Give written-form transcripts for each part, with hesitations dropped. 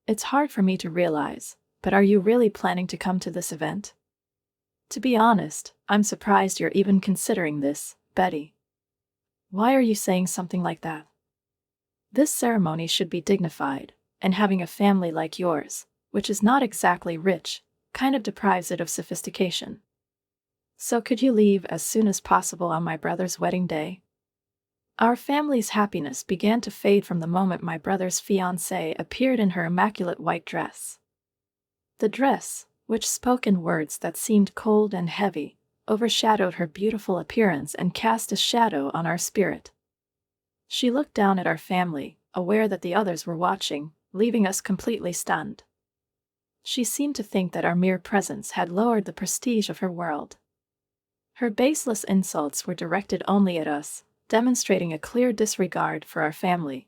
It's hard for me to realize, but are you really planning to come to this event? To be honest, I'm surprised you're even considering this, Betty. Why are you saying something like that? This ceremony should be dignified, and having a family like yours, which is not exactly rich, kind of deprives it of sophistication. So could you leave as soon as possible on my brother's wedding day? Our family's happiness began to fade from the moment my brother's fiancée appeared in her immaculate white dress. The dress, which spoke in words that seemed cold and heavy, overshadowed her beautiful appearance and cast a shadow on our spirit. She looked down at our family, aware that the others were watching, leaving us completely stunned. She seemed to think that our mere presence had lowered the prestige of her world. Her baseless insults were directed only at us, demonstrating a clear disregard for our family.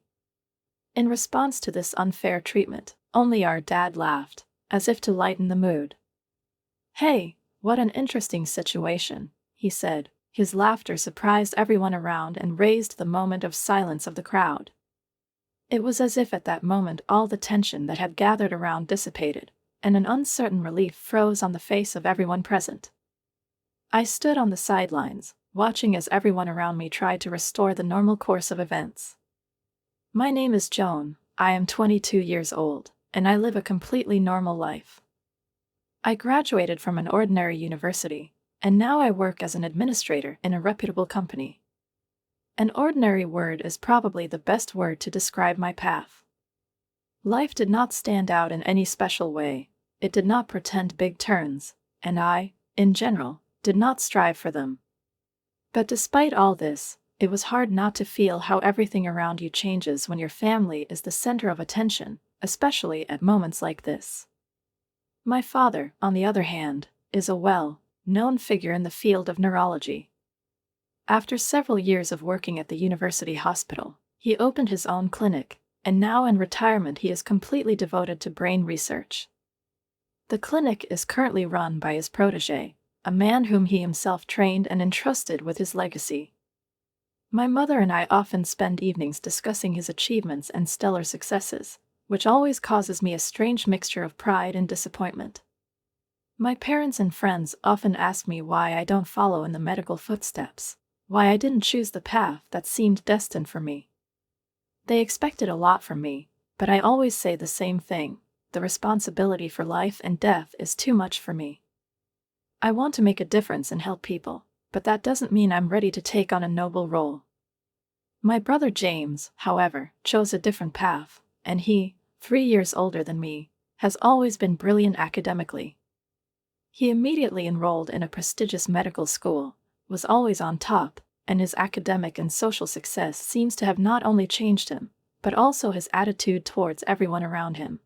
In response to this unfair treatment, only our dad laughed, as if to lighten the mood. "Hey, what an interesting situation," he said. His laughter surprised everyone around and raised the moment of silence of the crowd. It was as if at that moment all the tension that had gathered around dissipated, and an uncertain relief froze on the face of everyone present. I stood on the sidelines, watching as everyone around me tried to restore the normal course of events. "My name is Joan, I am 22 years old, and I live a completely normal life. I graduated from an ordinary university, and now I work as an administrator in a reputable company. An ordinary word is probably the best word to describe my path. Life did not stand out in any special way, it did not pretend big turns, and I, in general, did not strive for them. But despite all this, it was hard not to feel how everything around you changes when your family is the center of attention, especially at moments like this. My father, on the other hand, is a well-known figure in the field of neurology. After several years of working at the university hospital, he opened his own clinic, and now in retirement he is completely devoted to brain research. The clinic is currently run by his protégé, a man whom he himself trained and entrusted with his legacy. My mother and I often spend evenings discussing his achievements and stellar successes, which always causes me a strange mixture of pride and disappointment. My parents and friends often ask me why I don't follow in the medical footsteps, why I didn't choose the path that seemed destined for me. They expected a lot from me, but I always say the same thing: the responsibility for life and death is too much for me. I want to make a difference and help people, but that doesn't mean I'm ready to take on a noble role. My brother James, however, chose a different path, and he, 3 years older than me, has always been brilliant academically. He immediately enrolled in a prestigious medical school, was always on top, and his academic and social success seems to have not only changed him, but also his attitude towards everyone around him.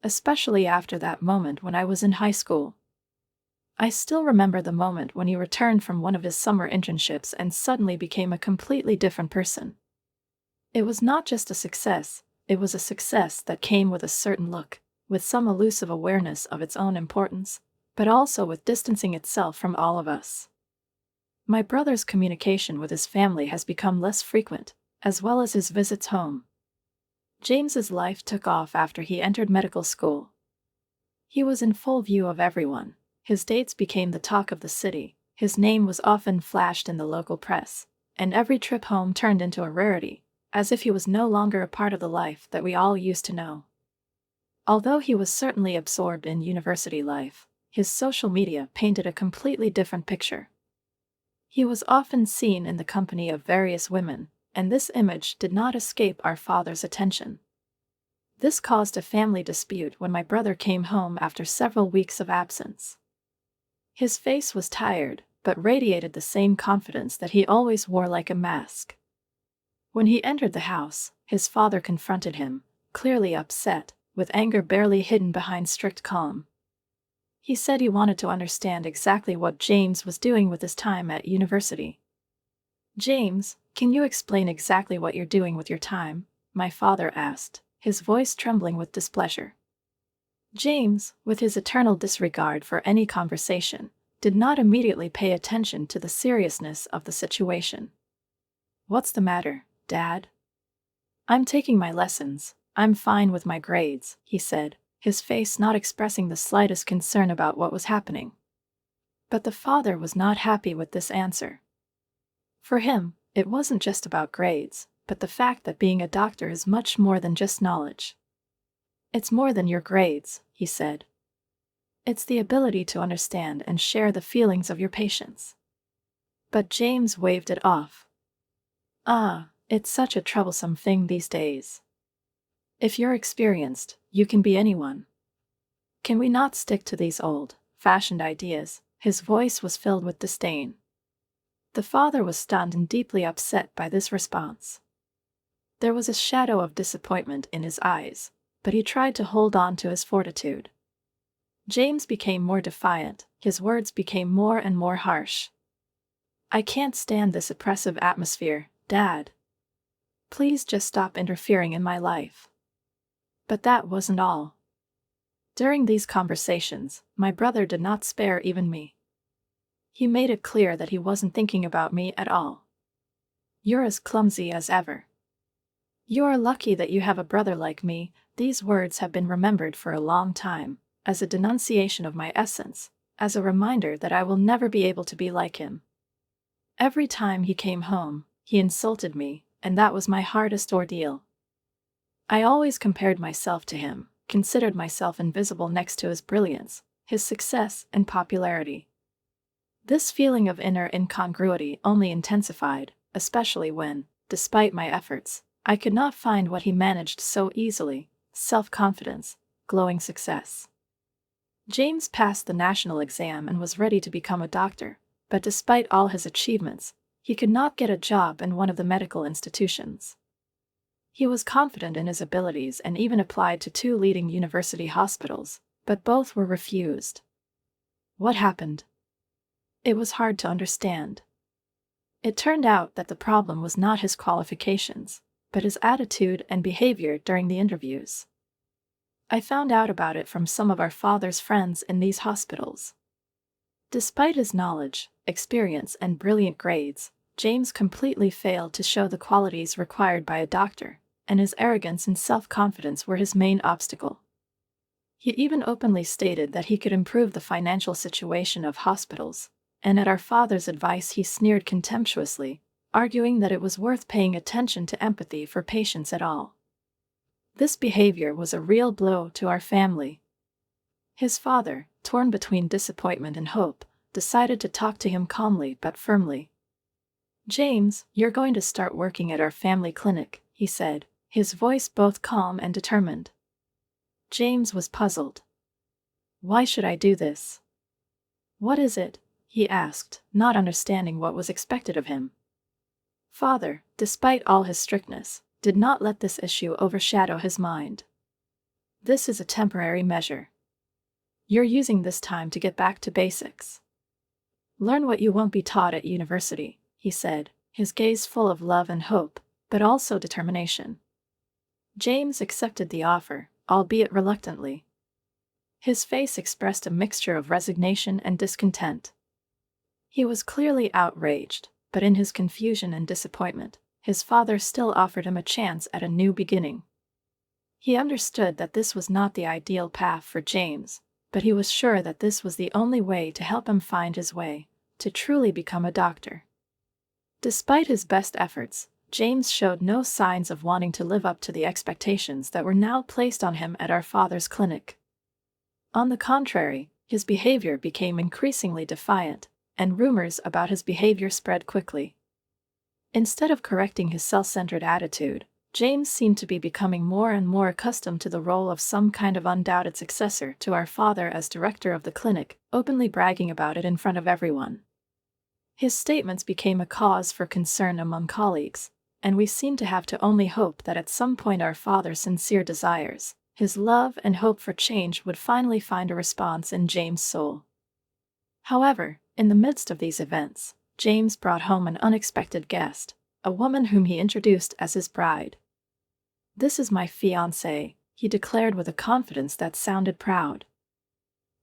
Especially after that moment when I was in high school. I still remember the moment when he returned from one of his summer internships and suddenly became a completely different person. It was not just a success, it was a success that came with a certain look, with some elusive awareness of its own importance, but also with distancing itself from all of us. My brother's communication with his family has become less frequent, as well as his visits home. James's life took off after he entered medical school. He was in full view of everyone. His dates became the talk of the city, his name was often flashed in the local press, and every trip home turned into a rarity, as if he was no longer a part of the life that we all used to know. Although he was certainly absorbed in university life, his social media painted a completely different picture. He was often seen in the company of various women, and this image did not escape our father's attention. This caused a family dispute when my brother came home after several weeks of absence. His face was tired, but radiated the same confidence that he always wore like a mask. When he entered the house, his father confronted him, clearly upset, with anger barely hidden behind strict calm. He said he wanted to understand exactly what James was doing with his time at university. "James, can you explain exactly what you're doing with your time?" my father asked, his voice trembling with displeasure. James, with his eternal disregard for any conversation, did not immediately pay attention to the seriousness of the situation. "What's the matter, Dad?" "I'm taking my lessons," I'm fine with my grades, he said, his face not expressing the slightest concern about what was happening. But the father was not happy with this answer. For him, it wasn't just about grades, but the fact that being a doctor is much more than just knowledge. It's more than your grades, he said. It's the ability to understand and share the feelings of your patients. But James waved it off. It's such a troublesome thing these days. If you're experienced, you can be anyone. Can we not stick to these old-fashioned ideas? His voice was filled with disdain. The father was stunned and deeply upset by this response. There was a shadow of disappointment in his eyes, but he tried to hold on to his fortitude. James became more defiant, his words became more and more harsh. I can't stand this oppressive atmosphere, Dad. Please just stop interfering in my life. But that wasn't all. During these conversations, my brother did not spare even me. He made it clear that he wasn't thinking about me at all. You're as clumsy as ever. You are lucky that you have a brother like me. These words have been remembered for a long time, as a denunciation of my essence, as a reminder that I will never be able to be like him. Every time he came home, he insulted me, and that was my hardest ordeal. I always compared myself to him, considered myself invisible next to his brilliance, his success and popularity. This feeling of inner incongruity only intensified, especially when, despite my efforts, I could not find what he managed so easily: self-confidence, glowing success. James passed the national exam and was ready to become a doctor, but despite all his achievements, he could not get a job in one of the medical institutions. He was confident in his abilities and even applied to 2 leading university hospitals, but both were refused. What happened? It was hard to understand. It turned out that the problem was not his qualifications, but his attitude and behavior during the interviews. I found out about it from some of our father's friends in these hospitals. Despite his knowledge, experience, and brilliant grades, James completely failed to show the qualities required by a doctor, and his arrogance and self-confidence were his main obstacle. He even openly stated that he could improve the financial situation of hospitals, and at our father's advice he sneered contemptuously, arguing that it was worth paying attention to empathy for patients at all. This behavior was a real blow to our family. His father, torn between disappointment and hope, decided to talk to him calmly but firmly. James, you're going to start working at our family clinic, he said, his voice both calm and determined. James was puzzled. Why should I do this? What is it? He asked, not understanding what was expected of him. Father, despite all his strictness, did not let this issue overshadow his mind. This is a temporary measure. You're using this time to get back to basics. Learn what you won't be taught at university, he said, his gaze full of love and hope, but also determination. James accepted the offer, albeit reluctantly. His face expressed a mixture of resignation and discontent. He was clearly outraged, but in his confusion and disappointment, his father still offered him a chance at a new beginning. He understood that this was not the ideal path for James, but he was sure that this was the only way to help him find his way, to truly become a doctor. Despite his best efforts, James showed no signs of wanting to live up to the expectations that were now placed on him at our father's clinic. On the contrary, his behavior became increasingly defiant, and rumors about his behavior spread quickly. Instead of correcting his self-centered attitude, James seemed to be becoming more and more accustomed to the role of some kind of undoubted successor to our father as director of the clinic, openly bragging about it in front of everyone. His statements became a cause for concern among colleagues, and we seemed to have to only hope that at some point our father's sincere desires, his love and hope for change would finally find a response in James' soul. However, in the midst of these events, James brought home an unexpected guest, a woman whom he introduced as his bride. "This is my fiancée," he declared with a confidence that sounded proud.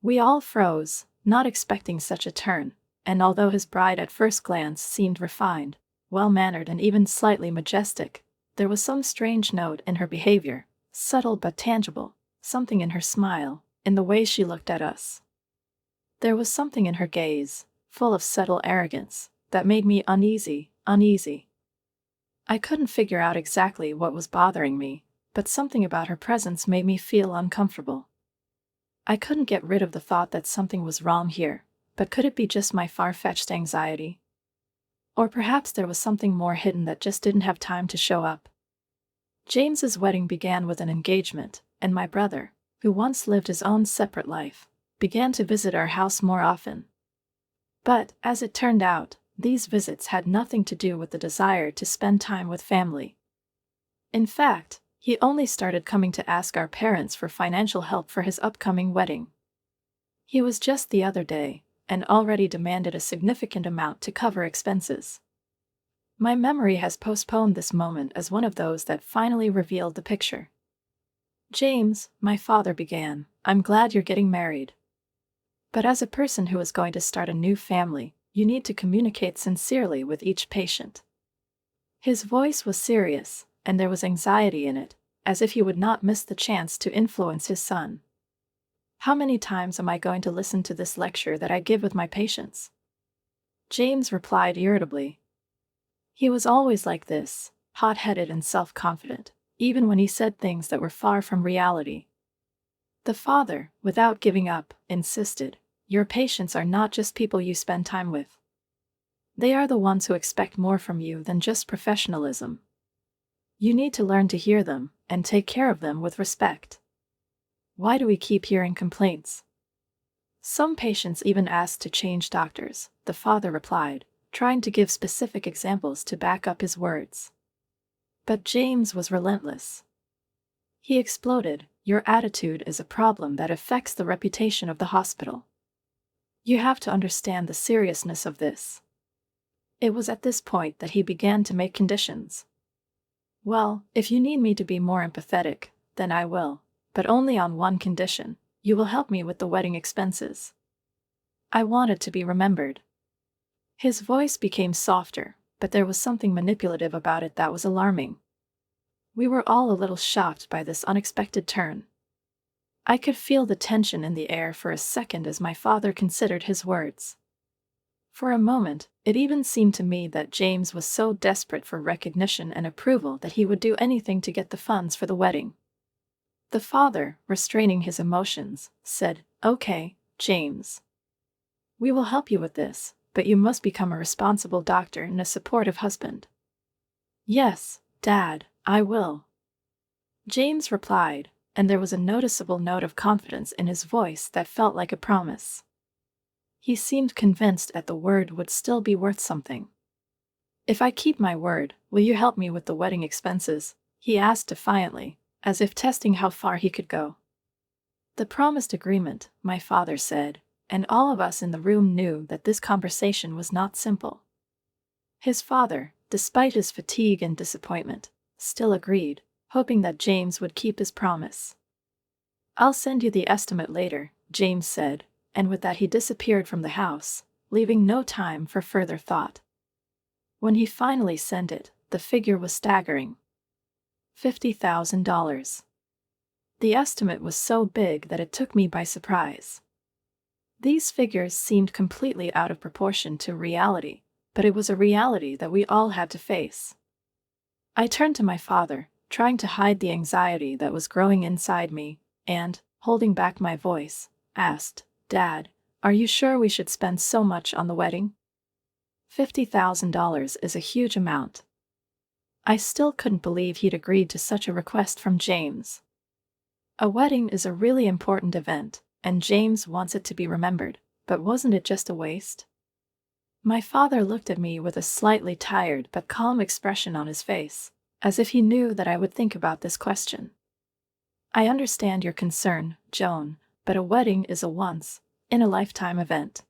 We all froze, not expecting such a turn, and although his bride at first glance seemed refined, well-mannered and even slightly majestic, there was some strange note in her behavior, subtle but tangible, something in her smile, in the way she looked at us. There was something in her gaze, full of subtle arrogance, that made me uneasy. I couldn't figure out exactly what was bothering me, but something about her presence made me feel uncomfortable. I couldn't get rid of the thought that something was wrong here, but could it be just my far-fetched anxiety? Or perhaps there was something more hidden that just didn't have time to show up. James's wedding began with an engagement, and my brother, who once lived his own separate life, began to visit our house more often. But, as it turned out, these visits had nothing to do with the desire to spend time with family. In fact, he only started coming to ask our parents for financial help for his upcoming wedding. He was just the other day, and already demanded a significant amount to cover expenses. My memory has postponed this moment as one of those that finally revealed the picture. "James," my father began, "I'm glad you're getting married. But as a person who is going to start a new family, you need to communicate sincerely with each patient." His voice was serious, and there was anxiety in it, as if he would not miss the chance to influence his son. How many times am I going to listen to this lecture that I give with my patients? James replied irritably. He was always like this, hot-headed and self-confident, even when he said things that were far from reality. The father, without giving up, insisted, "Your patients are not just people you spend time with. They are the ones who expect more from you than just professionalism. You need to learn to hear them and take care of them with respect. Why do we keep hearing complaints?" "Some patients even ask to change doctors," the father replied, trying to give specific examples to back up his words. But James was relentless. He exploded, "Your attitude is a problem that affects the reputation of the hospital. You have to understand the seriousness of this." It was at this point that he began to make conditions. "Well, if you need me to be more empathetic, then I will, but only on one condition: you will help me with the wedding expenses." I wanted to be remembered. His voice became softer, but there was something manipulative about it that was alarming. We were all a little shocked by this unexpected turn. I could feel the tension in the air for a second as my father considered his words. For a moment, it even seemed to me that James was so desperate for recognition and approval that he would do anything to get the funds for the wedding. The father, restraining his emotions, said, "Okay, James. We will help you with this, but you must become a responsible doctor and a supportive husband." "Yes, Dad, I will," James replied, and there was a noticeable note of confidence in his voice that felt like a promise. He seemed convinced that the word would still be worth something. "If I keep my word, will you help me with the wedding expenses?" he asked defiantly, as if testing how far he could go. "The promised agreement," my father said, and all of us in the room knew that this conversation was not simple. His father, despite his fatigue and disappointment, still agreed, hoping that James would keep his promise. "I'll send you the estimate later," James said, and with that he disappeared from the house, leaving no time for further thought. When he finally sent it, the figure was staggering. $50,000. The estimate was so big that it took me by surprise. These figures seemed completely out of proportion to reality, but it was a reality that we all had to face. I turned to my father, trying to hide the anxiety that was growing inside me, and, holding back my voice, asked, "Dad, are you sure we should spend so much on the wedding? $50,000 is a huge amount." I still couldn't believe he'd agreed to such a request from James. A wedding is a really important event, and James wants it to be remembered, but wasn't it just a waste? My father looked at me with a slightly tired but calm expression on his face, as if he knew that I would think about this question. "I understand your concern, Joan, but a wedding is a once-in-a-lifetime event."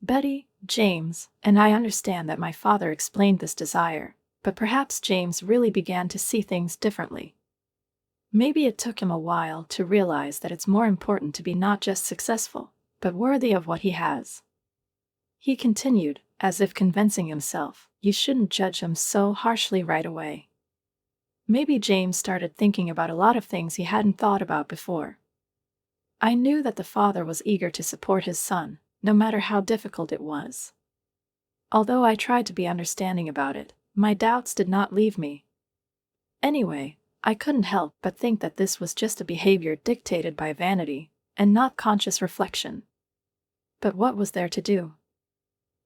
Betty, James, and I understand that my father explained this desire, but perhaps James really began to see things differently. Maybe it took him a while to realize that it's more important to be not just successful, but worthy of what he has. He continued, as if convincing himself, "You shouldn't judge him so harshly right away. Maybe James started thinking about a lot of things he hadn't thought about before. I knew that the father was eager to support his son, no matter how difficult it was. Although I tried to be understanding about it, my doubts did not leave me. Anyway, I couldn't help but think that this was just a behavior dictated by vanity, and not conscious reflection. But what was there to do?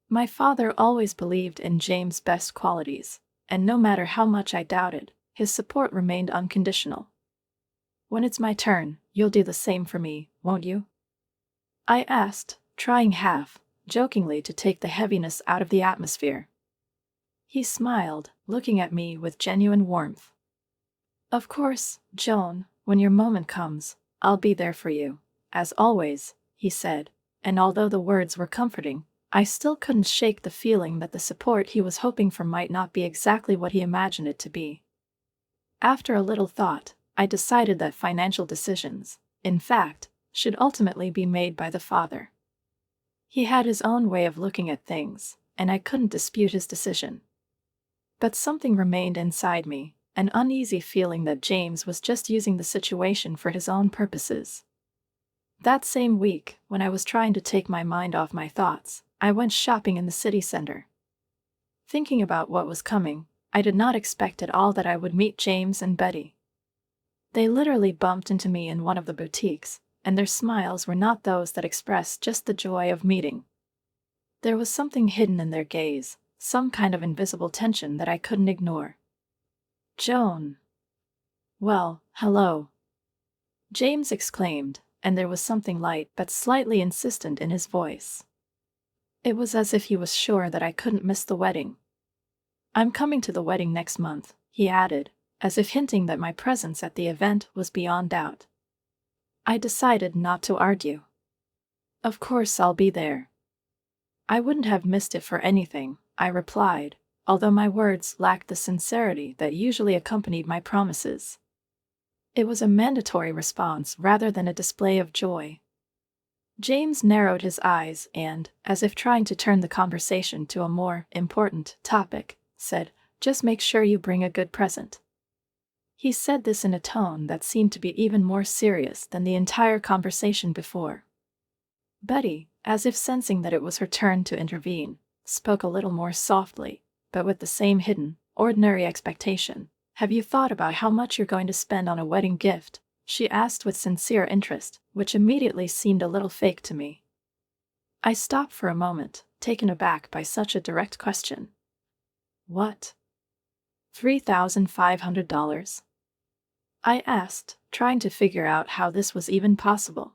My father always believed in James' best qualities, and no matter how much I doubted, his support remained unconditional. When it's my turn, you'll do the same for me, won't you? I asked, trying jokingly to take the heaviness out of the atmosphere. He smiled, looking at me with genuine warmth. Of course, Joan, when your moment comes, I'll be there for you, as always, he said, and although the words were comforting, I still couldn't shake the feeling that the support he was hoping for might not be exactly what he imagined it to be. After a little thought, I decided that financial decisions, in fact, should ultimately be made by the father. He had his own way of looking at things, and I couldn't dispute his decision. But something remained inside me, an uneasy feeling that James was just using the situation for his own purposes. That same week, when I was trying to take my mind off my thoughts, I went shopping in the city center. Thinking about what was coming, I did not expect at all that I would meet James and Betty. They literally bumped into me in one of the boutiques, and their smiles were not those that expressed just the joy of meeting. There was something hidden in their gaze, some kind of invisible tension that I couldn't ignore. Joan. Well, hello. James exclaimed, and there was something light but slightly insistent in his voice. It was as if he was sure that I couldn't miss the wedding. I'm coming to the wedding next month, he added, as if hinting that my presence at the event was beyond doubt. I decided not to argue. Of course I'll be there. I wouldn't have missed it for anything, I replied, although my words lacked the sincerity that usually accompanied my promises. It was a mandatory response rather than a display of joy. James narrowed his eyes and, as if trying to turn the conversation to a more important topic, said, "Just make sure you bring a good present." He said this in a tone that seemed to be even more serious than the entire conversation before. Betty, as if sensing that it was her turn to intervene, spoke a little more softly, but with the same hidden, ordinary expectation. "Have you thought about how much you're going to spend on a wedding gift?" she asked with sincere interest, which immediately seemed a little fake to me. I stopped for a moment, taken aback by such a direct question. What? $3,500? I asked, trying to figure out how this was even possible.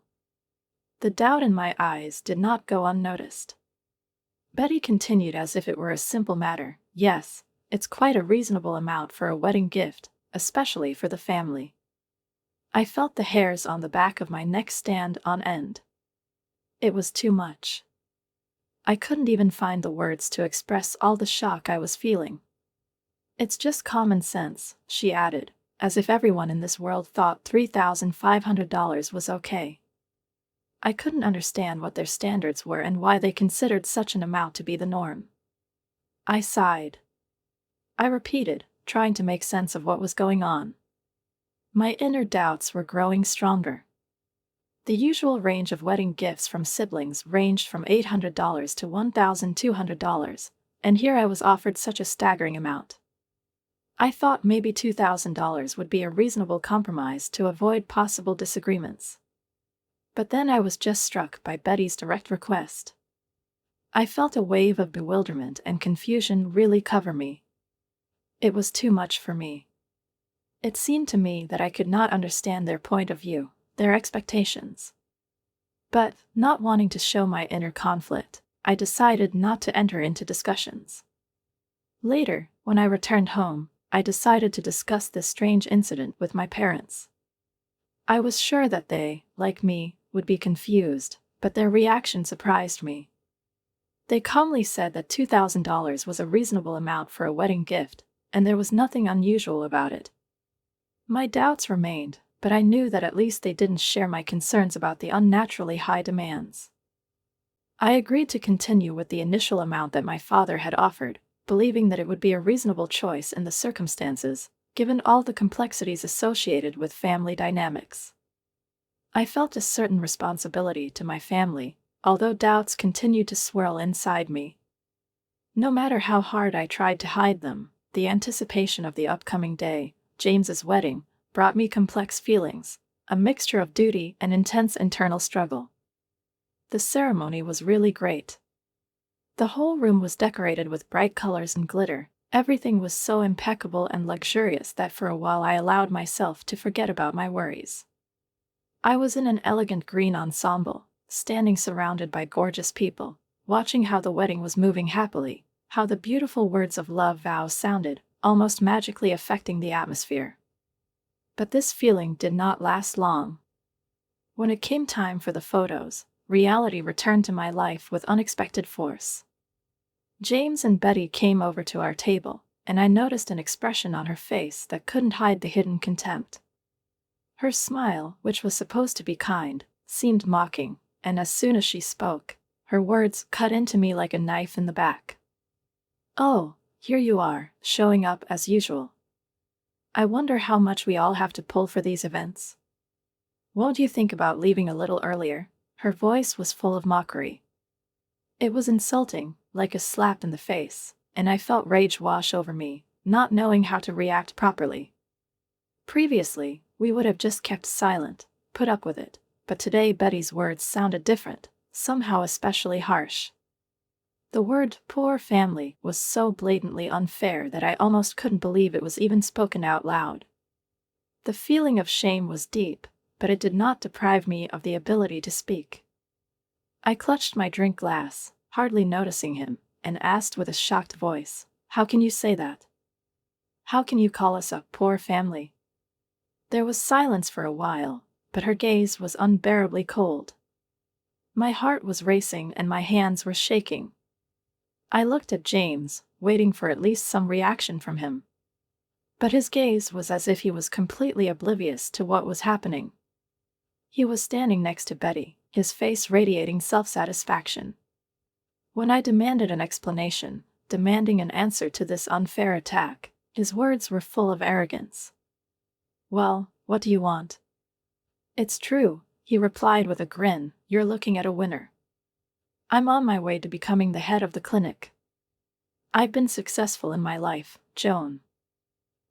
The doubt in my eyes did not go unnoticed. Betty continued as if it were a simple matter. "Yes, it's quite a reasonable amount for a wedding gift, especially for the family." I felt the hairs on the back of my neck stand on end. It was too much. I couldn't even find the words to express all the shock I was feeling. "It's just common sense," she added, as if everyone in this world thought $3,500 was okay. I couldn't understand what their standards were and why they considered such an amount to be the norm. I sighed. I repeated, trying to make sense of what was going on. My inner doubts were growing stronger. The usual range of wedding gifts from siblings ranged from $800 to $1,200, and here I was offered such a staggering amount. I thought maybe $2,000 would be a reasonable compromise to avoid possible disagreements. But then I was just struck by Betty's direct request. I felt a wave of bewilderment and confusion really cover me. It was too much for me. It seemed to me that I could not understand their point of view, their expectations. But, not wanting to show my inner conflict, I decided not to enter into discussions. Later, when I returned home, I decided to discuss this strange incident with my parents. I was sure that they, like me, would be confused, but their reaction surprised me. They calmly said that $2,000 was a reasonable amount for a wedding gift, and there was nothing unusual about it. My doubts remained, but I knew that at least they didn't share my concerns about the unnaturally high demands. I agreed to continue with the initial amount that my father had offered, believing that it would be a reasonable choice in the circumstances, given all the complexities associated with family dynamics. I felt a certain responsibility to my family, although doubts continued to swirl inside me. No matter how hard I tried to hide them, the anticipation of the upcoming day, James's wedding, brought me complex feelings, a mixture of duty and intense internal struggle. The ceremony was really great. The whole room was decorated with bright colors and glitter. Everything was so impeccable and luxurious that for a while I allowed myself to forget about my worries. I was in an elegant green ensemble, standing surrounded by gorgeous people, watching how the wedding was moving happily, how the beautiful words of love vows sounded, almost magically affecting the atmosphere. But this feeling did not last long. When it came time for the photos, reality returned to my life with unexpected force. James and Betty came over to our table, and I noticed an expression on her face that couldn't hide the hidden contempt. Her smile, which was supposed to be kind, seemed mocking, and as soon as she spoke, her words cut into me like a knife in the back. "Oh, here you are, showing up as usual. I wonder how much we all have to pull for these events. Won't you think about leaving a little earlier?" Her voice was full of mockery. It was insulting, like a slap in the face, and I felt rage wash over me, not knowing how to react properly. Previously, we would have just kept silent, put up with it, but today Betty's words sounded different, somehow especially harsh. The word "poor family" was so blatantly unfair that I almost couldn't believe it was even spoken out loud. The feeling of shame was deep, but it did not deprive me of the ability to speak. I clutched my drink glass, hardly noticing him, and asked with a shocked voice, "How can you say that? How can you call us a poor family?" There was silence for a while, but her gaze was unbearably cold. My heart was racing and my hands were shaking. I looked at James, waiting for at least some reaction from him. But his gaze was as if he was completely oblivious to what was happening. He was standing next to Betty, his face radiating self-satisfaction. When I demanded an explanation, demanding an answer to this unfair attack, his words were full of arrogance. "Well, what do you want?" "It's true," he replied with a grin, "you're looking at a winner. I'm on my way to becoming the head of the clinic. I've been successful in my life, Joan."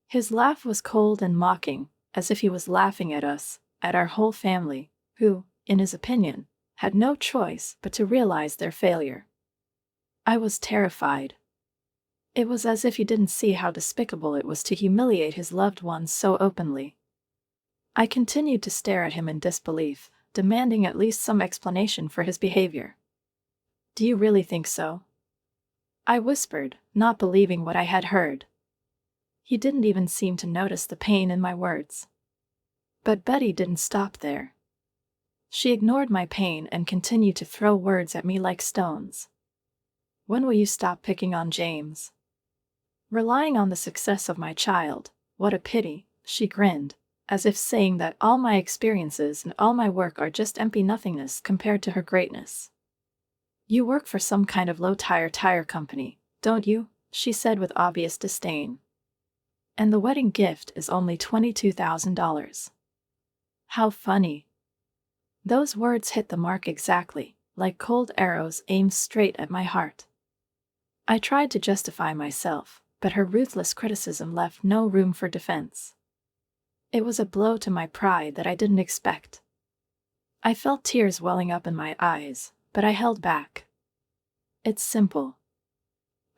His laugh was cold and mocking, as if he was laughing at us, at our whole family, who, in his opinion, had no choice but to realize their failure. I was terrified. It was as if he didn't see how despicable it was to humiliate his loved ones so openly. I continued to stare at him in disbelief, demanding at least some explanation for his behavior. "Do you really think so?" I whispered, not believing what I had heard. He didn't even seem to notice the pain in my words. But Betty didn't stop there. She ignored my pain and continued to throw words at me like stones. "When will you stop picking on James? Relying on the success of my child, what a pity," she grinned, as if saying that all my experiences and all my work are just empty nothingness compared to her greatness. "You work for some kind of low-tire company, don't you?" she said with obvious disdain. "And the wedding gift is only $22,000. How funny." Those words hit the mark exactly, like cold arrows aimed straight at my heart. I tried to justify myself, but her ruthless criticism left no room for defense. It was a blow to my pride that I didn't expect. I felt tears welling up in my eyes, but I held back. "It's simple."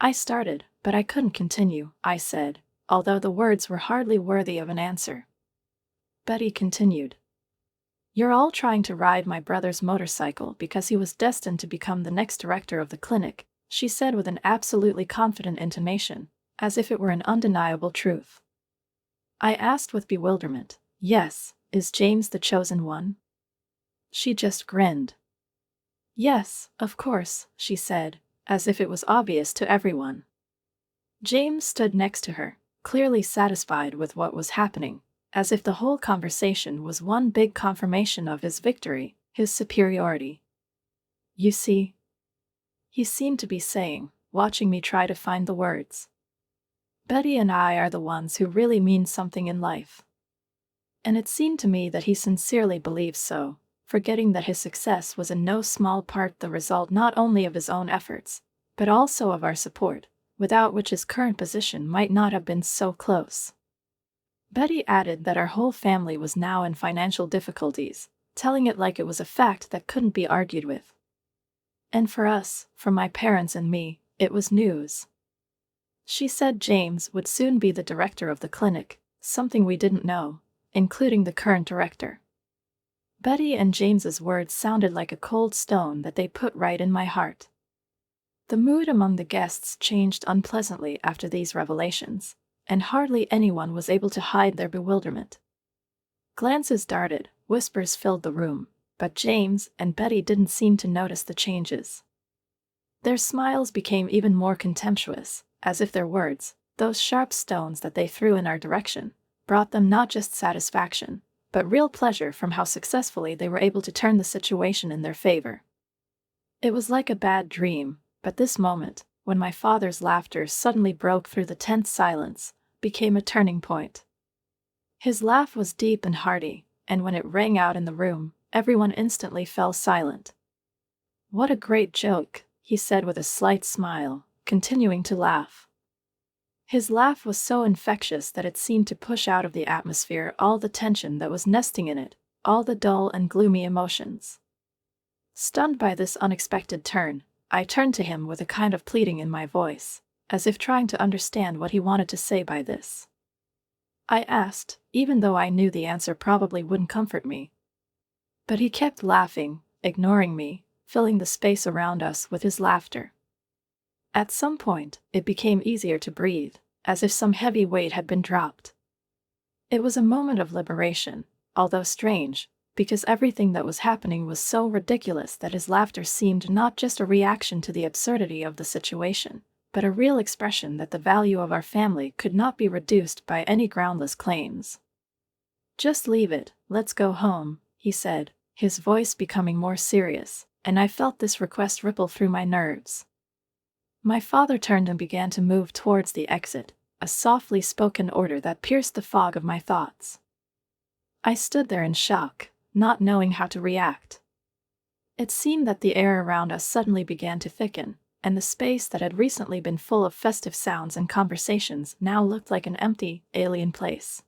I started, but I couldn't continue, I said, although the words were hardly worthy of an answer. Betty continued. "You're all trying to ride my brother's motorcycle because he was destined to become the next director of the clinic," she said with an absolutely confident intonation, as if it were an undeniable truth. I asked with bewilderment, "Yes, is James the chosen one?" She just grinned. "Yes, of course," she said, as if it was obvious to everyone. James stood next to her, clearly satisfied with what was happening, as if the whole conversation was one big confirmation of his victory, his superiority. "You see?" he seemed to be saying, watching me try to find the words. Betty and I are the ones who really mean something in life. And it seemed to me that he sincerely believed so, forgetting that his success was in no small part the result not only of his own efforts, but also of our support, without which his current position might not have been so close. Betty added that our whole family was now in financial difficulties, telling it like it was a fact that couldn't be argued with. And for us, for my parents and me, it was news. She said James would soon be the director of the clinic, something we didn't know, including the current director. Betty and James's words sounded like a cold stone that they put right in my heart. The mood among the guests changed unpleasantly after these revelations, and hardly anyone was able to hide their bewilderment. Glances darted, whispers filled the room, but James and Betty didn't seem to notice the changes. Their smiles became even more contemptuous, as if their words, those sharp stones that they threw in our direction, brought them not just satisfaction, but real pleasure from how successfully they were able to turn the situation in their favor. It was like a bad dream, but this moment, when my father's laughter suddenly broke through the tense silence, became a turning point. His laugh was deep and hearty, and when it rang out in the room, everyone instantly fell silent. "What a great joke," he said with a slight smile, continuing to laugh. His laugh was so infectious that it seemed to push out of the atmosphere all the tension that was nesting in it, all the dull and gloomy emotions. Stunned by this unexpected turn, I turned to him with a kind of pleading in my voice, as if trying to understand what he wanted to say by this. I asked, even though I knew the answer probably wouldn't comfort me. But he kept laughing, ignoring me, filling the space around us with his laughter. At some point, it became easier to breathe, as if some heavy weight had been dropped. It was a moment of liberation, although strange, because everything that was happening was so ridiculous that his laughter seemed not just a reaction to the absurdity of the situation, but a real expression that the value of our family could not be reduced by any groundless claims. "Just leave it, let's go home," he said, his voice becoming more serious, and I felt this request ripple through my nerves. My father turned and began to move towards the exit, a softly spoken order that pierced the fog of my thoughts. I stood there in shock, not knowing how to react. It seemed that the air around us suddenly began to thicken, and the space that had recently been full of festive sounds and conversations now looked like an empty, alien place.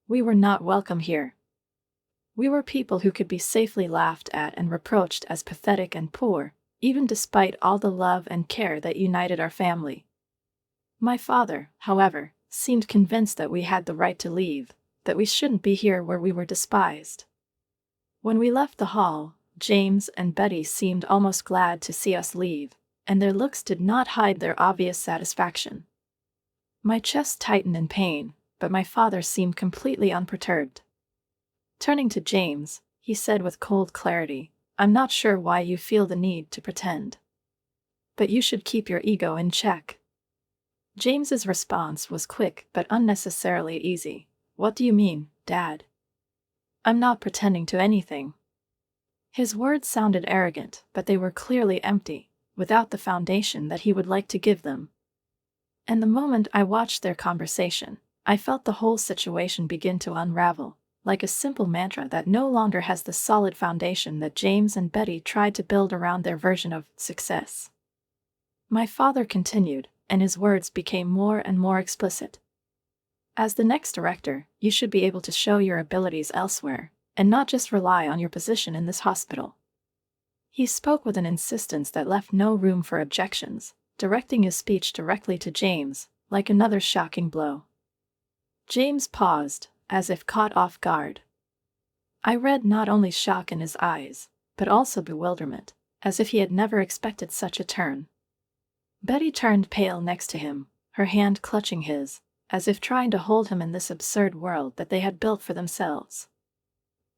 We were not welcome here. We were people who could be safely laughed at and reproached as pathetic and poor, even despite all the love and care that united our family. My father, however, seemed convinced that we had the right to leave, that we shouldn't be here where we were despised. When we left the hall, James and Betty seemed almost glad to see us leave, and their looks did not hide their obvious satisfaction. My chest tightened in pain, but my father seemed completely unperturbed. Turning to James, he said with cold clarity, "I'm not sure why you feel the need to pretend. But you should keep your ego in check." James's response was quick but unnecessarily easy. "What do you mean, Dad? I'm not pretending to anything." His words sounded arrogant, but they were clearly empty, without the foundation that he would like to give them. And the moment I watched their conversation, I felt the whole situation begin to unravel, like a simple mantra that no longer has the solid foundation that James and Betty tried to build around their version of success. My father continued, and his words became more and more explicit. "As the next director, you should be able to show your abilities elsewhere, and not just rely on your position in this hospital." He spoke with an insistence that left no room for objections, directing his speech directly to James, like another shocking blow. James paused, as if caught off guard. I read not only shock in his eyes, but also bewilderment, as if he had never expected such a turn. Betty turned pale next to him, her hand clutching his, as if trying to hold him in this absurd world that they had built for themselves.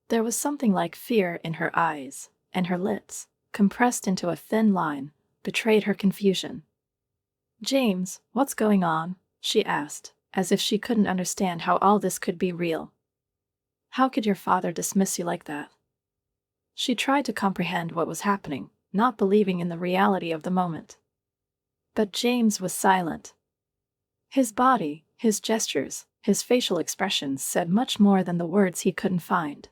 There was something like fear in her eyes, and her lips, compressed into a thin line, betrayed her confusion. "James, what's going on?" she asked, as if she couldn't understand how all this could be real. "How could your father dismiss you like that?" She tried to comprehend what was happening, not believing in the reality of the moment. But James was silent. His body, his gestures, his facial expressions said much more than the words he couldn't find.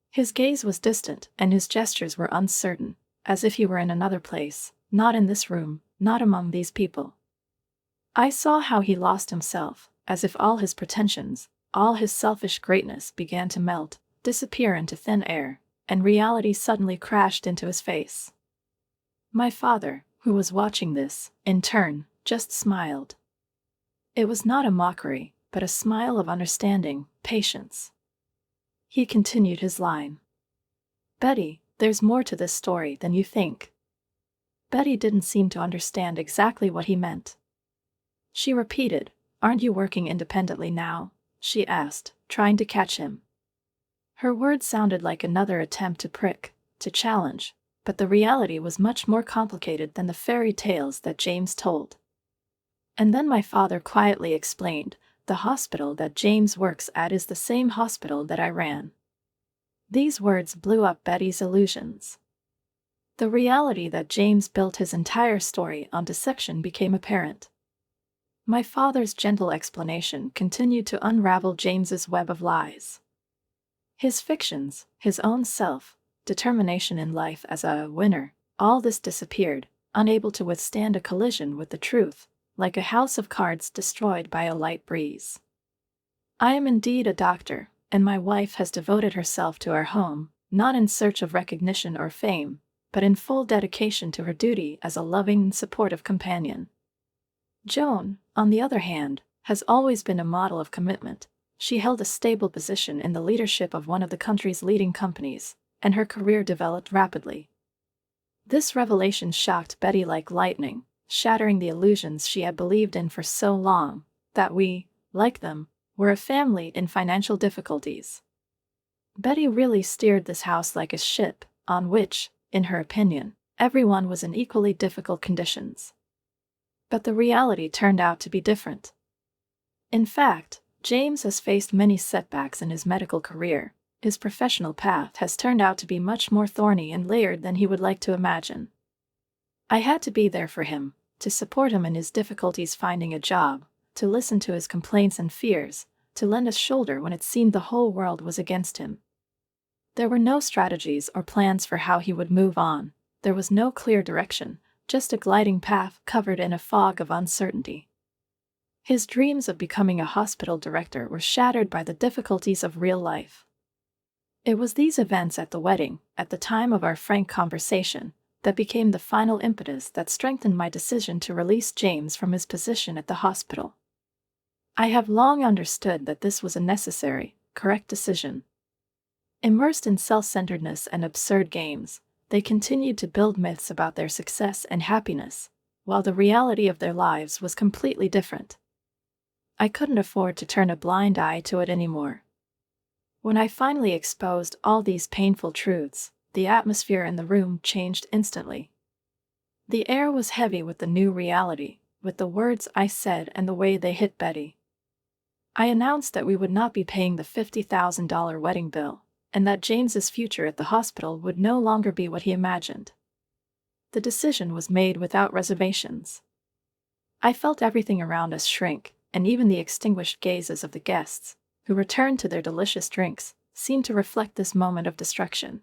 His gaze was distant, and his gestures were uncertain, as if he were in another place, not in this room, not among these people. I saw how he lost himself, as if all his pretensions, all his selfish greatness began to melt, disappear into thin air, and reality suddenly crashed into his face. My father, who was watching this, in turn, just smiled. It was not a mockery, but a smile of understanding, patience. He continued his line. "Betty, there's more to this story than you think." Betty didn't seem to understand exactly what he meant. She repeated, "Aren't you working independently now?" she asked, trying to catch him. Her words sounded like another attempt to prick, to challenge, but the reality was much more complicated than the fairy tales that James told. And then my father quietly explained, "The hospital that James works at is the same hospital that I ran." These words blew up Betty's illusions. The reality that James built his entire story on deception became apparent. My father's gentle explanation continued to unravel James's web of lies. His fictions, his own self-determination in life as a winner, all this disappeared, unable to withstand a collision with the truth, like a house of cards destroyed by a light breeze. I am indeed a doctor, and my wife has devoted herself to our home, not in search of recognition or fame, but in full dedication to her duty as a loving and supportive companion. Joan, on the other hand, has always been a model of commitment. She held a stable position in the leadership of one of the country's leading companies, and her career developed rapidly. This revelation shocked Betty like lightning, shattering the illusions she had believed in for so long, that we, like them, were a family in financial difficulties. Betty really steered this house like a ship, on which, in her opinion, everyone was in equally difficult conditions. But the reality turned out to be different. In fact, James has faced many setbacks in his medical career. His professional path has turned out to be much more thorny and layered than he would like to imagine. I had to be there for him, to support him in his difficulties finding a job, to listen to his complaints and fears, to lend a shoulder when it seemed the whole world was against him. There were no strategies or plans for how he would move on. There was no clear direction, just a gliding path covered in a fog of uncertainty. His dreams of becoming a hospital director were shattered by the difficulties of real life. It was these events at the wedding, at the time of our frank conversation, that became the final impetus that strengthened my decision to release James from his position at the hospital. I have long understood that this was a necessary, correct decision. Immersed in self-centeredness and absurd games, they continued to build myths about their success and happiness, while the reality of their lives was completely different. I couldn't afford to turn a blind eye to it anymore. When I finally exposed all these painful truths, the atmosphere in the room changed instantly. The air was heavy with the new reality, with the words I said and the way they hit Betty. I announced that we would not be paying the $50,000 wedding bill, and that James's future at the hospital would no longer be what he imagined. The decision was made without reservations. I felt everything around us shrink, and even the extinguished gazes of the guests, who returned to their delicious drinks, seemed to reflect this moment of destruction.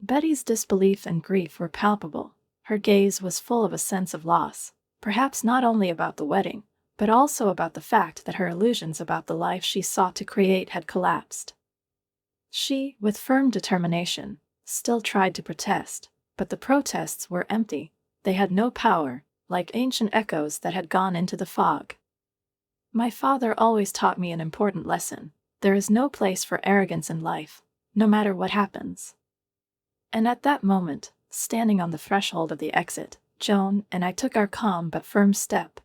Betty's disbelief and grief were palpable. Her gaze was full of a sense of loss, perhaps not only about the wedding, but also about the fact that her illusions about the life she sought to create had collapsed. She, with firm determination, still tried to protest, but the protests were empty. They had no power, like ancient echoes that had gone into the fog. My father always taught me an important lesson. There is no place for arrogance in life, no matter what happens. And at that moment, standing on the threshold of the exit, Joan and I took our calm but firm step.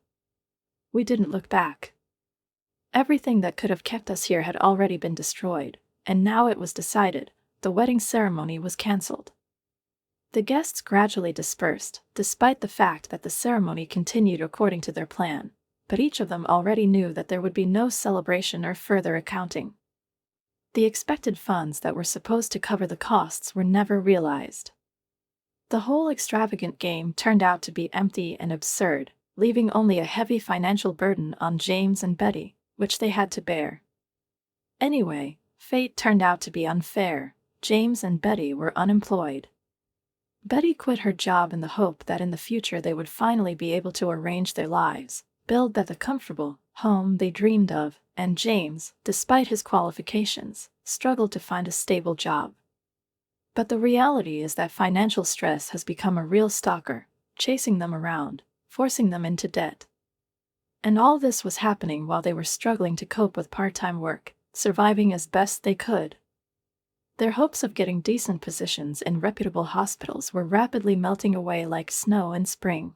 We didn't look back. Everything that could have kept us here had already been destroyed, and now it was decided, the wedding ceremony was cancelled. The guests gradually dispersed, despite the fact that the ceremony continued according to their plan, but each of them already knew that there would be no celebration or further accounting. The expected funds that were supposed to cover the costs were never realized. The whole extravagant game turned out to be empty and absurd, leaving only a heavy financial burden on James and Betty, which they had to bear. Anyway, fate turned out to be unfair. James and Betty were unemployed. Betty quit her job in the hope that in the future they would finally be able to arrange their lives, build the comfortable home they dreamed of, and James, despite his qualifications, struggled to find a stable job. But the reality is that financial stress has become a real stalker, chasing them around, forcing them into debt. And all this was happening while they were struggling to cope with part-time work, surviving as best they could. Their hopes of getting decent positions in reputable hospitals were rapidly melting away like snow in spring.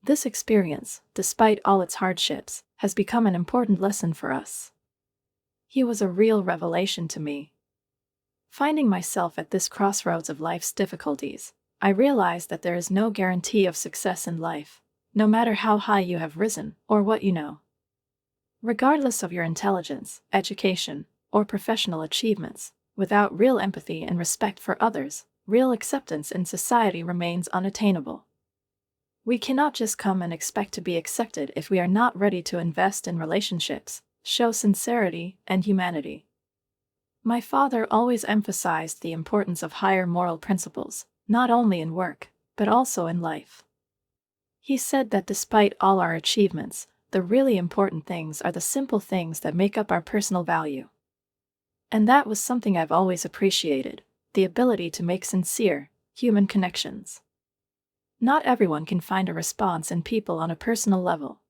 This experience, despite all its hardships, has become an important lesson for us. He was a real revelation to me. Finding myself at this crossroads of life's difficulties, I realized that there is no guarantee of success in life, no matter how high you have risen or what you know. Regardless of your intelligence, education, or professional achievements, without real empathy and respect for others, real acceptance in society remains unattainable. We cannot just come and expect to be accepted if we are not ready to invest in relationships, show sincerity and humanity. My father always emphasized the importance of higher moral principles, not only in work, but also in life. He said that despite all our achievements, the really important things are the simple things that make up our personal value. And that was something I've always appreciated, the ability to make sincere, human connections. Not everyone can find a response in people on a personal level.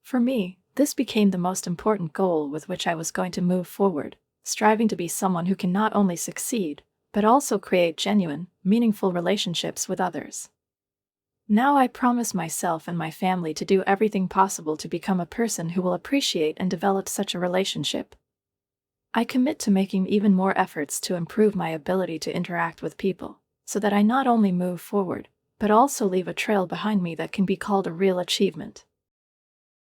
For me, this became the most important goal with which I was going to move forward, striving to be someone who can not only succeed, but also create genuine, meaningful relationships with others. Now I promise myself and my family to do everything possible to become a person who will appreciate and develop such a relationship. I commit to making even more efforts to improve my ability to interact with people, so that I not only move forward, but also leave a trail behind me that can be called a real achievement.